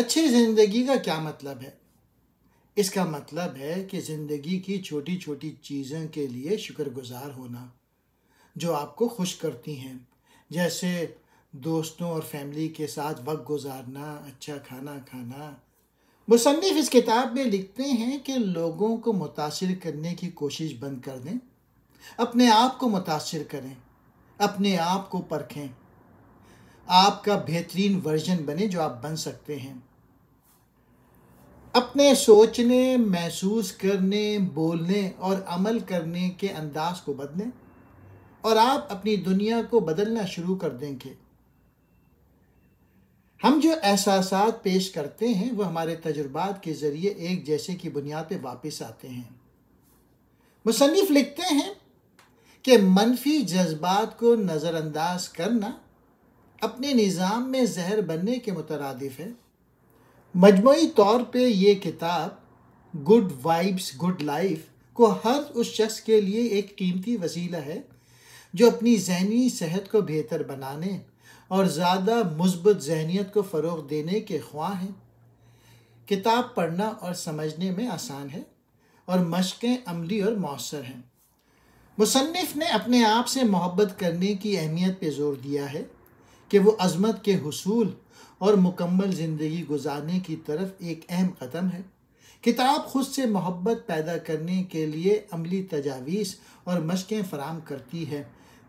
اچھی زندگی کا کیا مطلب ہے؟ اس کا مطلب ہے کہ زندگی کی چھوٹی چھوٹی چیزوں کے لیے شکر گزار ہونا جو آپ کو خوش کرتی ہیں، جیسے دوستوں اور فیملی کے ساتھ وقت گزارنا، اچھا کھانا کھانا۔ مصنف اس کتاب میں لکھتے ہیں کہ لوگوں کو متاثر کرنے کی کوشش بند کر دیں، اپنے آپ کو متاثر کریں، اپنے آپ کو پرکھیں، آپ کا بہترین ورژن بنے جو آپ بن سکتے ہیں۔ اپنے سوچنے، محسوس کرنے، بولنے اور عمل کرنے کے انداز کو بدلیں اور آپ اپنی دنیا کو بدلنا شروع کر دیں گے۔ ہم جو احساسات پیش کرتے ہیں وہ ہمارے تجربات کے ذریعے ایک جیسے کی بنیاد پہ واپس آتے ہیں۔ مصنف لکھتے ہیں کہ منفی جذبات کو نظر انداز کرنا اپنے نظام میں زہر بننے کے مترادف ہے۔ مجموعی طور پہ یہ کتاب گڈ وائبس گڈ لائف کو ہر اس شخص کے لیے ایک قیمتی وسیلہ ہے جو اپنی ذہنی صحت کو بہتر بنانے اور زیادہ مثبت ذہنیت کو فروغ دینے کے خواہاں ہیں۔ کتاب پڑھنا اور سمجھنے میں آسان ہے اور مشقیں عملی اور مؤثر ہیں۔ مصنف نے اپنے آپ سے محبت کرنے کی اہمیت پہ زور دیا ہے کہ وہ عظمت کے حصول اور مکمل زندگی گزارنے کی طرف ایک اہم قدم ہے۔ کتاب خود سے محبت پیدا کرنے کے لیے عملی تجاویز اور مشقیں فراہم کرتی ہے،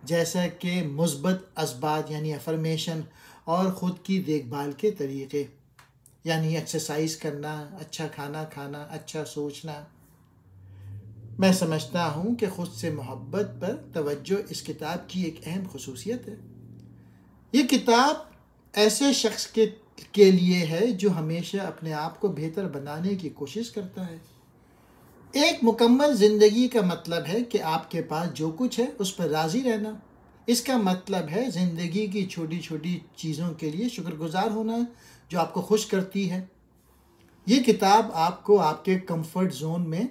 جیسا کہ مثبت اثبات یعنی افرمیشن اور خود کی دیکھ بھال کے طریقے، یعنی ایکسرسائز کرنا، اچھا کھانا کھانا، اچھا سوچنا۔ میں سمجھتا ہوں کہ خود سے محبت پر توجہ اس کتاب کی ایک اہم خصوصیت ہے۔ یہ کتاب ایسے شخص کے لیے ہے جو ہمیشہ اپنے آپ کو بہتر بنانے کی کوشش کرتا ہے۔ ایک مکمل زندگی کا مطلب ہے کہ آپ کے پاس جو کچھ ہے اس پر راضی رہنا۔ اس کا مطلب ہے زندگی کی چھوٹی چھوٹی چیزوں کے لیے شکر گزار ہونا جو آپ کو خوش کرتی ہے۔ یہ کتاب آپ کو آپ کے کمفرٹ زون میں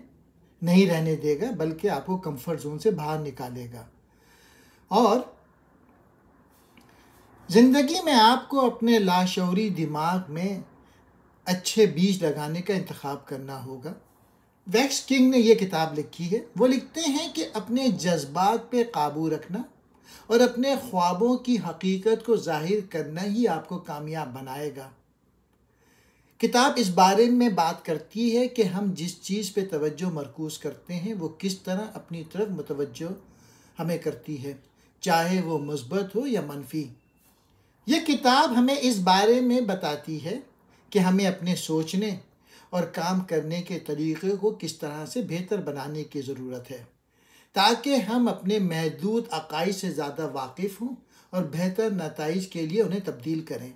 نہیں رہنے دے گا بلکہ آپ کو کمفرٹ زون سے باہر نکالے گا، اور زندگی میں آپ کو اپنے لاشعوری دماغ میں اچھے بیج لگانے کا انتخاب کرنا ہوگا۔ ویکس کنگ نے یہ کتاب لکھی ہے۔ وہ لکھتے ہیں کہ اپنے جذبات پہ قابو رکھنا اور اپنے خوابوں کی حقیقت کو ظاہر کرنا ہی آپ کو کامیاب بنائے گا۔ کتاب اس بارے میں بات کرتی ہے کہ ہم جس چیز پہ توجہ مرکوز کرتے ہیں وہ کس طرح اپنی طرف متوجہ ہمیں کرتی ہے، چاہے وہ مثبت ہو یا منفی۔ یہ کتاب ہمیں اس بارے میں بتاتی ہے کہ ہمیں اپنے سوچنے اور کام کرنے کے طریقے کو کس طرح سے بہتر بنانے کی ضرورت ہے تاکہ ہم اپنے محدود عقائد سے زیادہ واقف ہوں اور بہتر نتائج کے لیے انہیں تبدیل کریں۔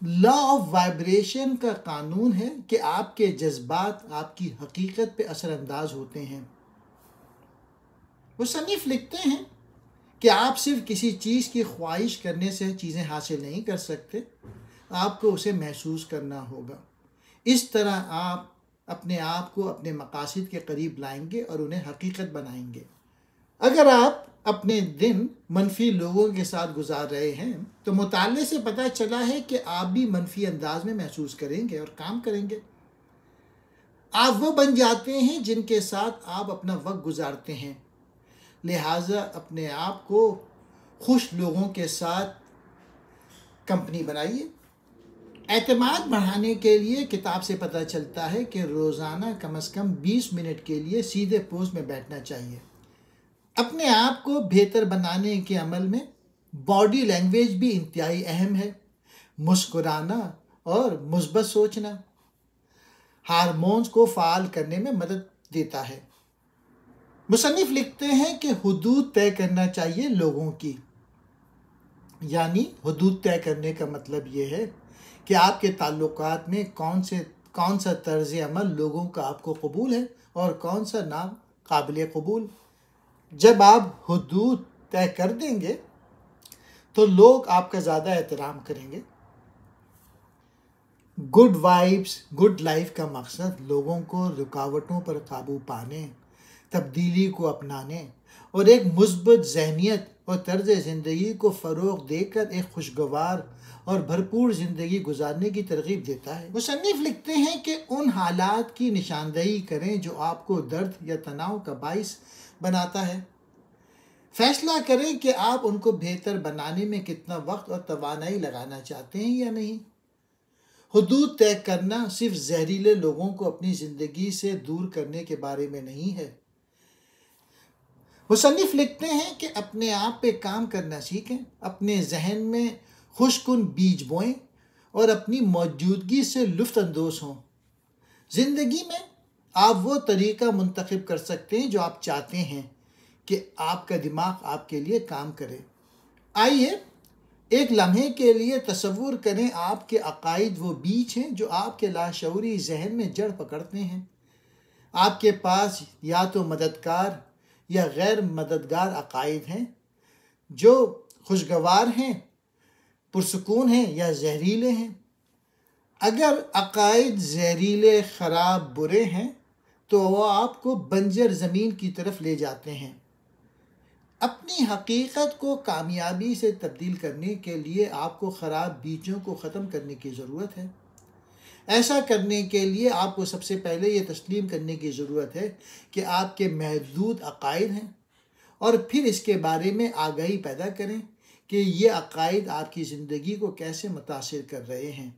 لا آف وائبریشن کا قانون ہے کہ آپ کے جذبات آپ کی حقیقت پہ اثر انداز ہوتے ہیں۔ مصنف لکھتے ہیں کہ آپ صرف کسی چیز کی خواہش کرنے سے چیزیں حاصل نہیں کر سکتے، آپ کو اسے محسوس کرنا ہوگا۔ اس طرح آپ اپنے آپ کو اپنے مقاصد کے قریب لائیں گے اور انہیں حقیقت بنائیں گے۔ اگر آپ اپنے دن منفی لوگوں کے ساتھ گزار رہے ہیں تو مطالعے سے پتہ چلا ہے کہ آپ بھی منفی انداز میں محسوس کریں گے اور کام کریں گے۔ آپ وہ بن جاتے ہیں جن کے ساتھ آپ اپنا وقت گزارتے ہیں، لہٰذا اپنے آپ کو خوش لوگوں کے ساتھ کمپنی بنائیے۔ اعتماد بڑھانے کے لیے کتاب سے پتہ چلتا ہے کہ روزانہ کم از کم 20 منٹ کے لیے سیدھے پوز میں بیٹھنا چاہیے۔ اپنے آپ کو بہتر بنانے کے عمل میں باڈی لینگویج بھی انتہائی اہم ہے۔ مسکرانا اور مثبت سوچنا ہارمونز کو فعال کرنے میں مدد دیتا ہے۔ مصنف لکھتے ہیں کہ حدود طے کرنا چاہیے لوگوں کی، یعنی حدود طے کرنے کا مطلب یہ ہے کہ آپ کے تعلقات میں کون سا طرز عمل لوگوں کا آپ کو قبول ہے اور کون سا ناقابل قبول۔ جب آپ حدود طے کر دیں گے تو لوگ آپ کا زیادہ احترام کریں گے۔ گڈ وائبس گڈ لائف کا مقصد لوگوں کو رکاوٹوں پر قابو پانے، تبدیلی کو اپنانے اور ایک مثبت ذہنیت اور طرز زندگی کو فروغ دے کر ایک خوشگوار اور بھرپور زندگی گزارنے کی ترغیب دیتا ہے۔ مصنف لکھتے ہیں کہ ان حالات کی نشاندہی کریں جو آپ کو درد یا تناؤ کا باعث بناتا ہے۔ فیصلہ کریں کہ آپ ان کو بہتر بنانے میں کتنا وقت اور توانائی لگانا چاہتے ہیں یا نہیں۔ حدود طے کرنا صرف زہریلے لوگوں کو اپنی زندگی سے دور کرنے کے بارے میں نہیں ہے۔ مصنف لکھتے ہیں کہ اپنے آپ پہ کام کرنا سیکھیں، اپنے ذہن میں خوش کن بیج بوئیں اور اپنی موجودگی سے لطف اندوز ہوں۔ زندگی میں آپ وہ طریقہ منتخب کر سکتے ہیں جو آپ چاہتے ہیں کہ آپ کا دماغ آپ کے لیے کام کرے۔ آئیے ایک لمحے کے لیے تصور کریں آپ کے عقائد وہ بیج ہیں جو آپ کے لاشعوری ذہن میں جڑ پکڑتے ہیں۔ آپ کے پاس یا تو مددگار یا غیر مددگار عقائد ہیں جو خوشگوار ہیں، پرسکون ہیں یا زہریلے ہیں۔ اگر عقائد زہریلے، خراب، برے ہیں تو وہ آپ کو بنجر زمین کی طرف لے جاتے ہیں۔ اپنی حقیقت کو کامیابی سے تبدیل کرنے کے لیے آپ کو خراب بیجوں کو ختم کرنے کی ضرورت ہے۔ ایسا کرنے کے لیے آپ کو سب سے پہلے یہ تسلیم کرنے کی ضرورت ہے کہ آپ کے محدود عقائد ہیں، اور پھر اس کے بارے میں آگاہی پیدا کریں کہ یہ عقائد آپ کی زندگی کو کیسے متاثر کر رہے ہیں۔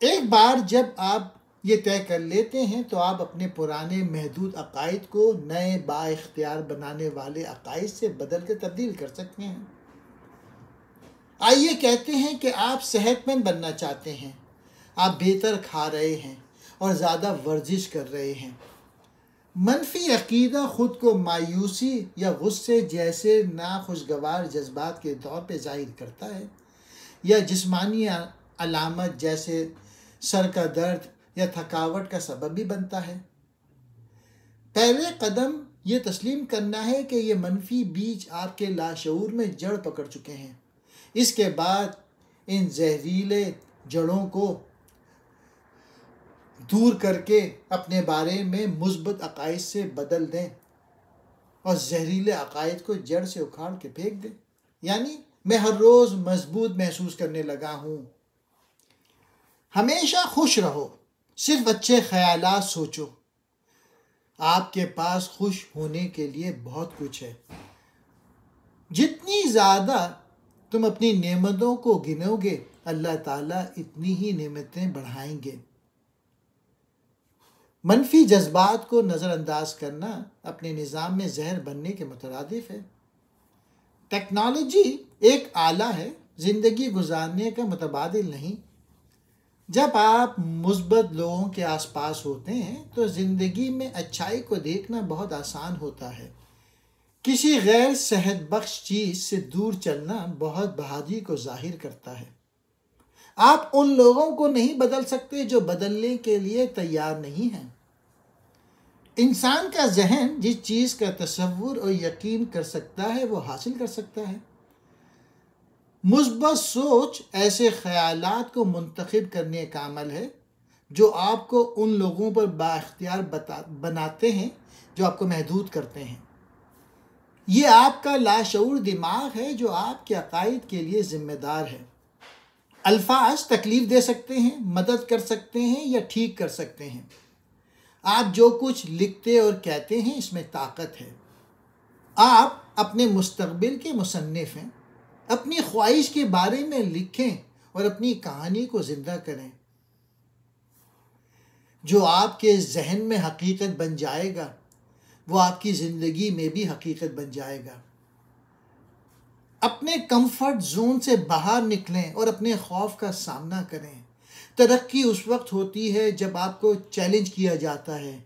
ایک بار جب آپ یہ طے کر لیتے ہیں تو آپ اپنے پرانے محدود عقائد کو نئے با اختیار بنانے والے عقائد سے بدل کے تبدیل کر سکتے ہیں۔ آئیے کہتے ہیں کہ آپ صحت مند بننا چاہتے ہیں، آپ بہتر کھا رہے ہیں اور زیادہ ورزش کر رہے ہیں۔ منفی عقیدہ خود کو مایوسی یا غصے جیسے ناخوشگوار جذبات کے طور پہ ظاہر کرتا ہے، یا جسمانی علامت جیسے سر کا درد یا تھکاوٹ کا سبب بھی بنتا ہے۔ پہلے قدم یہ تسلیم کرنا ہے کہ یہ منفی بیج آپ کے لاشعور میں جڑ پکڑ چکے ہیں۔ اس کے بعد ان زہریلے جڑوں کو دور کر کے اپنے بارے میں مثبت عقائد سے بدل دیں اور زہریلے عقائد کو جڑ سے اکھاڑ کے پھینک دیں۔ یعنی میں ہر روز مضبوط محسوس کرنے لگا ہوں۔ ہمیشہ خوش رہو، صرف اچھے خیالات سوچو۔ آپ کے پاس خوش ہونے کے لیے بہت کچھ ہے۔ جتنی زیادہ تم اپنی نعمتوں کو گنو گے، اللہ تعالیٰ اتنی ہی نعمتیں بڑھائیں گے۔ منفی جذبات کو نظر انداز کرنا اپنے نظام میں زہر بننے کے مترادف ہے۔ ٹیکنالوجی ایک آلہ ہے، زندگی گزارنے کا متبادل نہیں۔ جب آپ مثبت لوگوں کے آس پاس ہوتے ہیں تو زندگی میں اچھائی کو دیکھنا بہت آسان ہوتا ہے۔ کسی غیر صحت بخش چیز سے دور چلنا بہت بہادری کو ظاہر کرتا ہے۔ آپ ان لوگوں کو نہیں بدل سکتے جو بدلنے کے لیے تیار نہیں ہیں۔ انسان کا ذہن جس چیز کا تصور اور یقین کر سکتا ہے وہ حاصل کر سکتا ہے۔ مثبت سوچ ایسے خیالات کو منتخب کرنے کا عمل ہے جو آپ کو ان لوگوں پر بااختیار بناتے ہیں جو آپ کو محدود کرتے ہیں۔ یہ آپ کا لاشعور دماغ ہے جو آپ کے عقائد کے لیے ذمہ دار ہے۔ الفاظ تکلیف دے سکتے ہیں، مدد کر سکتے ہیں یا ٹھیک کر سکتے ہیں۔ آپ جو کچھ لکھتے اور کہتے ہیں اس میں طاقت ہے۔ آپ اپنے مستقبل کے مصنف ہیں۔ اپنی خواہش کے بارے میں لکھیں اور اپنی کہانی کو زندہ کریں۔ جو آپ کے ذہن میں حقیقت بن جائے گا وہ آپ کی زندگی میں بھی حقیقت بن جائے گا۔ اپنے کمفرٹ زون سے باہر نکلیں اور اپنے خوف کا سامنا کریں۔ ترقی اس وقت ہوتی ہے جب آپ کو چیلنج کیا جاتا ہے،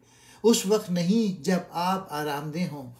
اس وقت نہیں جب آپ آرام دہ ہوں۔